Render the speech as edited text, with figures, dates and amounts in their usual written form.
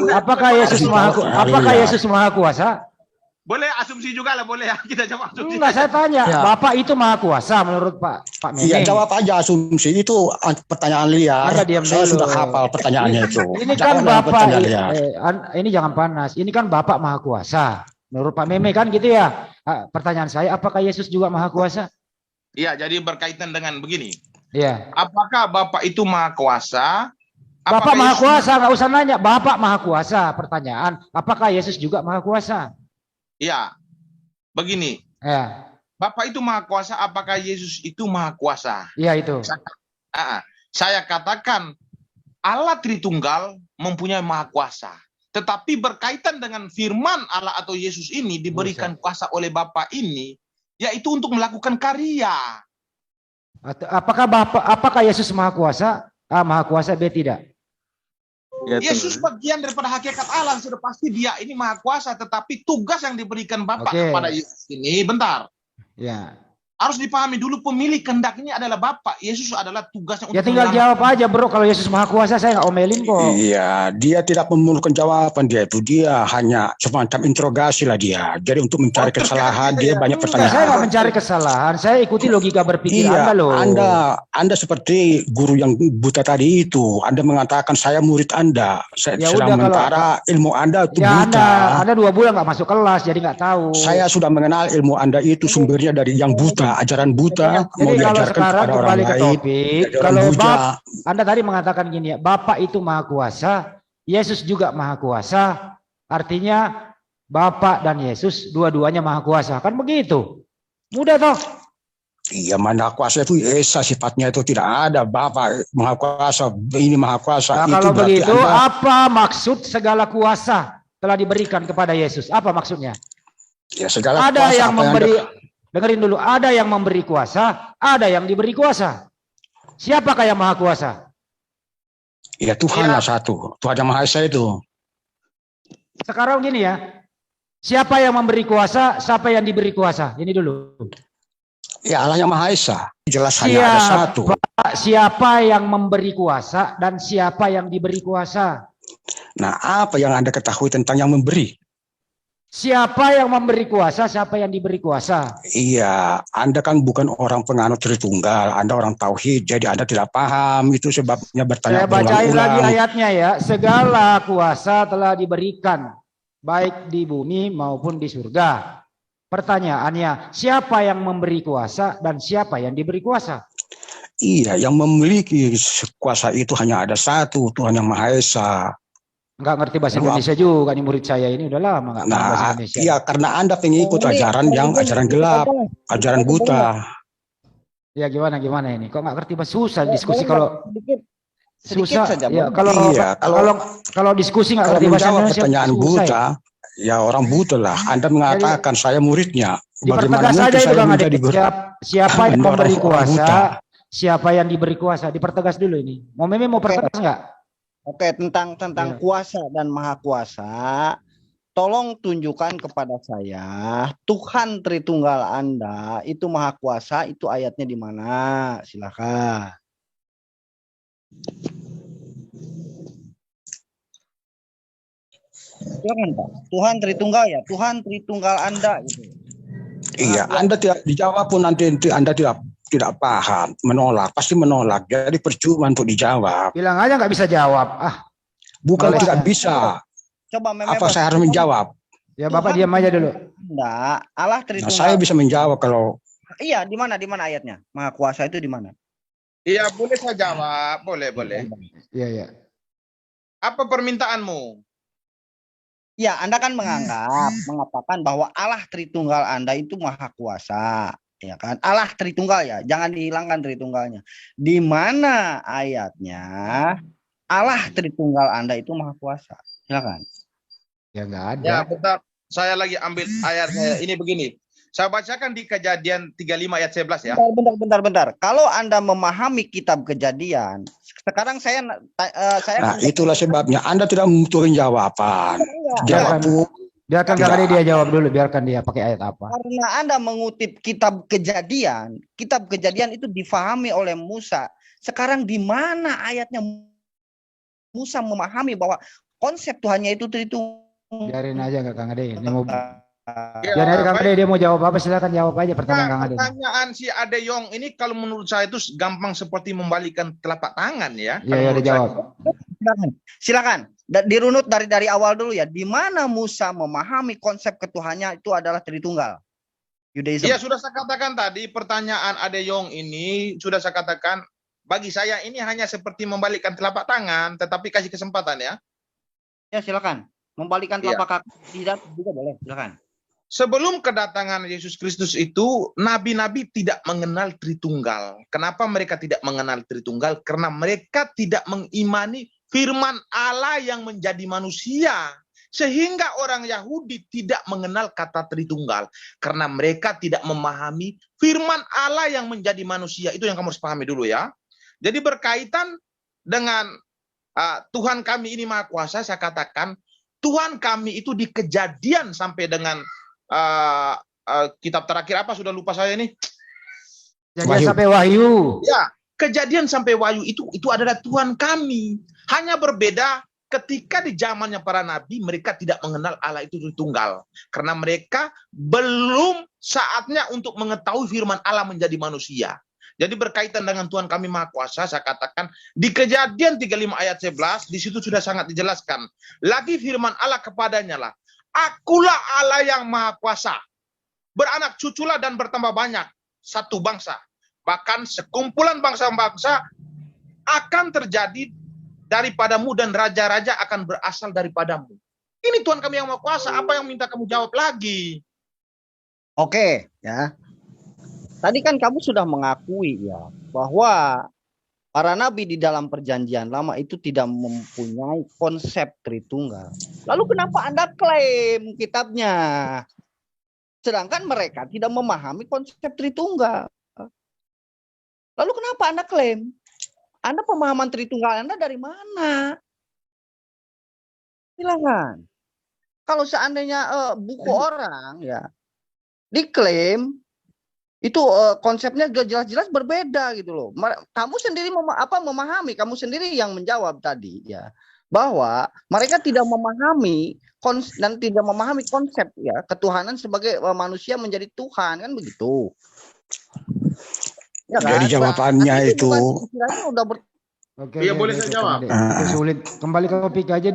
Apakah Yesus maha kuasa? Boleh asumsi juga lah, boleh ya. Kita jawab asumsi. Enggak, saya tanya, ya. Bapak itu maha kuasa menurut Pak Memeng? Iya, jawab aja asumsi itu pertanyaan liar. Saya sudah hafal pertanyaannya itu. Ini kan Bapak, ini jangan panas. Ini kan Bapak maha kuasa. Menurut Pak Memeng kan gitu ya. Pertanyaan saya, apakah Yesus juga maha kuasa? Iya, jadi berkaitan dengan begini. Iya. Apakah Bapak itu maha kuasa? Bapak maha kuasa, nggak usah nanya. Bapak maha kuasa. Pertanyaan, apakah Yesus juga maha kuasa? Iya, begini. Ya. Bapak itu maha kuasa, apakah Yesus itu maha kuasa? Iya itu. Saya katakan Allah Tritunggal mempunyai maha kuasa. Tetapi berkaitan dengan firman Allah atau Yesus ini diberikan kuasa oleh Bapa ini, yaitu untuk melakukan karya. Apakah Yesus maha kuasa? A, maha kuasa, B, tidak. Yesus bagian daripada hakikat Allah, sudah pasti dia ini maha kuasa, tetapi tugas yang diberikan Bapa kepada Yesus ini, bentar. Ya. Harus dipahami dulu, pemilik kehendak ini adalah Bapa. Yesus adalah tugasnya untuk tinggal jawab aja, bro. Kalau Yesus maha kuasa, saya nggak omelin kok. Iya, dia tidak memerlukan jawaban dia itu. Dia hanya semacam interogasi lah dia. Jadi untuk mencari kesalahan, dia banyak pertanyaan. Saya nggak mencari kesalahan. Saya ikuti logika berpikir Anda loh. Anda seperti guru yang buta tadi itu. Anda mengatakan saya murid Anda. Sementara ilmu Anda itu buta. Anda 2 bulan nggak masuk kelas, jadi nggak tahu. Saya sudah mengenal ilmu Anda itu sumbernya dari yang buta. Ajaran buta. Jadi kalau sekarang kembali ke topik, kalau Anda tadi mengatakan gini ya, Bapak itu maha kuasa, Yesus juga maha kuasa, artinya Bapak dan Yesus dua-duanya maha kuasa, kan begitu? Mudah toh? Iya, maha kuasa itu Esa sifatnya itu tidak ada. Bapak maha kuasa, ini maha kuasa. Nah, itu kalau begitu, apa maksud segala kuasa telah diberikan kepada Yesus? Apa maksudnya? Ya, segala ada kuasa yang memberi. Dengerin dulu, ada yang memberi kuasa, ada yang diberi kuasa. Siapakah yang maha kuasa? Ya Tuhan satu, Tuhan yang Maha Esa itu. Sekarang gini ya, siapa yang memberi kuasa, siapa yang diberi kuasa? Ini dulu. Ya Allah yang Maha Esa, jelas hanya ada satu. Siapa yang memberi kuasa dan siapa yang diberi kuasa? Nah, apa yang Anda ketahui tentang yang memberi? Siapa yang memberi kuasa, siapa yang diberi kuasa? Iya, Anda kan bukan orang penganut Tritunggal, Anda orang tauhid, jadi Anda tidak paham, itu sebabnya bertanya berulang-ulang. Saya bacain lagi ayatnya ya, segala kuasa telah diberikan, baik di bumi maupun di surga. Pertanyaannya, siapa yang memberi kuasa dan siapa yang diberi kuasa? Iya, yang memiliki kuasa itu hanya ada satu, Tuhan yang Maha Esa. Nggak ngerti bahasa Indonesia juga nih murid saya ini, udah lama nggak bahasa Indonesia. Iya, karena Anda pengikut ajaran yang ajaran gelap, ajaran buta. Ya gimana ini? Kok nggak ngerti bahasa susah diskusi kalau susah saja. Ya kalau diskusi nggak ngerti bahasa Indonesia. Pertanyaan buta, ya orang buta lah. Anda mengatakan saya muridnya. Bagaimana mungkin saya menjadi siapa yang memberi kuasa, siapa yang diberi kuasa? Dipertegas dulu ini. Mau pertegas nggak? Oke, tentang kuasa dan maha kuasa, tolong tunjukkan kepada saya Tuhan Tritunggal Anda itu maha kuasa, itu ayatnya di mana? Silakan. Silakan Pak. Tuhan Tritunggal ya, Tuhan Tritunggal Anda gitu. Iya, Anda tidak dijawab pun nanti Anda tidak paham, menolak, pasti menolak. Jadi percuma untuk dijawab. Bilang aja nggak bisa jawab. Bukan tidak bisa. Coba apa saya harus menjawab? Ya Bapak diam aja dulu. Enggak, Allah Tritunggal. Saya bisa menjawab kalau. Iya, di mana ayatnya? Maha kuasa itu di mana? Iya, boleh saya jawab, boleh. Iya. Apa permintaanmu? Ya, Anda kan mengatakan bahwa Allah Tritunggal Anda itu maha kuasa. Ya kan, Allah Tritunggal ya, jangan dihilangkan Tritunggalnya. Di mana ayatnya Allah Tritunggal Anda itu maha kuasa? Silakan. Ya nggak ada. Ya bentar, saya lagi ambil ayatnya. Ini begini, saya bacakan di Kejadian 35 ayat 11 ya. Bentar. Kalau Anda memahami kitab Kejadian, sekarang saya itulah sebabnya Anda tidak membutuhkan jawaban. Biarkan dia jawab dulu, biarkan dia pakai ayat apa. Karena Anda mengutip kitab Kejadian itu difahami oleh Musa. Sekarang di mana ayatnya Musa memahami bahwa konsep Tuhannya itu Tritunggal. Biarin aja nggak Kang Ade. Dia mau Ya, biarin aja Kang baik. Ade, dia mau jawab apa silakan jawab aja pertanyaan Nah, Kang Ade. pertanyaan si Adeyong ini kalau menurut saya itu gampang seperti membalikan telapak tangan ya. Iya, Kalau ya, menurut dijawab. Silakan. Dirunut dari awal dulu ya. Di mana Musa memahami konsep ketuhannya itu adalah Tritunggal? Yudaism. Iya, sudah saya katakan tadi pertanyaan Adeyong ini sudah saya katakan bagi saya ini hanya seperti membalikkan telapak tangan, tetapi kasih kesempatan ya. Ya, silakan. Membalikkan Iya. telapak kaki tidak juga boleh. Silakan. Sebelum kedatangan Yesus Kristus itu, nabi-nabi tidak mengenal Tritunggal. Kenapa mereka tidak mengenal Tritunggal? Karena mereka tidak mengimani firman Allah yang menjadi manusia. Sehingga orang Yahudi tidak mengenal kata Tritunggal. Karena mereka tidak memahami firman Allah yang menjadi manusia. Itu yang kamu harus pahami dulu ya. Jadi berkaitan dengan Tuhan kami ini Maha Kuasa, saya katakan, Tuhan kami itu di Kejadian sampai dengan kitab terakhir apa sudah lupa saya ini. Jadi sampai Wahyu. Ya, Kejadian sampai Wahyu itu adalah Tuhan kami. Hanya berbeda ketika di zamannya para nabi mereka tidak mengenal Allah itu Tritunggal karena mereka belum saatnya untuk mengetahui firman Allah menjadi manusia. Jadi berkaitan dengan Tuhan kami Maha Kuasa, saya katakan di Kejadian 35 ayat 11 di situ sudah sangat dijelaskan. Lagi firman Allah kepadanya lah, Akulah Allah yang Maha Kuasa. Beranak cuculah dan bertambah banyak. Satu bangsa. Bahkan sekumpulan bangsa-bangsa akan terjadi daripadamu dan raja-raja akan berasal daripadamu. Ini Tuhan kami yang Maha Kuasa. Apa yang minta kamu jawab lagi? Oke, ya. Tadi kan kamu sudah mengakui ya bahwa para nabi di dalam perjanjian lama itu tidak mempunyai konsep Tritunggal. Lalu kenapa Anda klaim kitabnya? Sedangkan mereka tidak memahami konsep Tritunggal. Lalu kenapa Anda klaim? Anda pemahaman Tritunggal Anda dari mana? Silakan. Kalau seandainya buku orang ya diklaim itu konsepnya jelas-jelas berbeda gitu loh. Kamu sendiri memahami, kamu sendiri yang menjawab tadi ya bahwa mereka tidak memahami dan tidak memahami konsep ya ketuhanan sebagai manusia menjadi Tuhan kan begitu. Ya kan? Jadi jawabannya itu udah Oke, Iya, boleh saya jawab. Sulit. Kembali ke topik aja.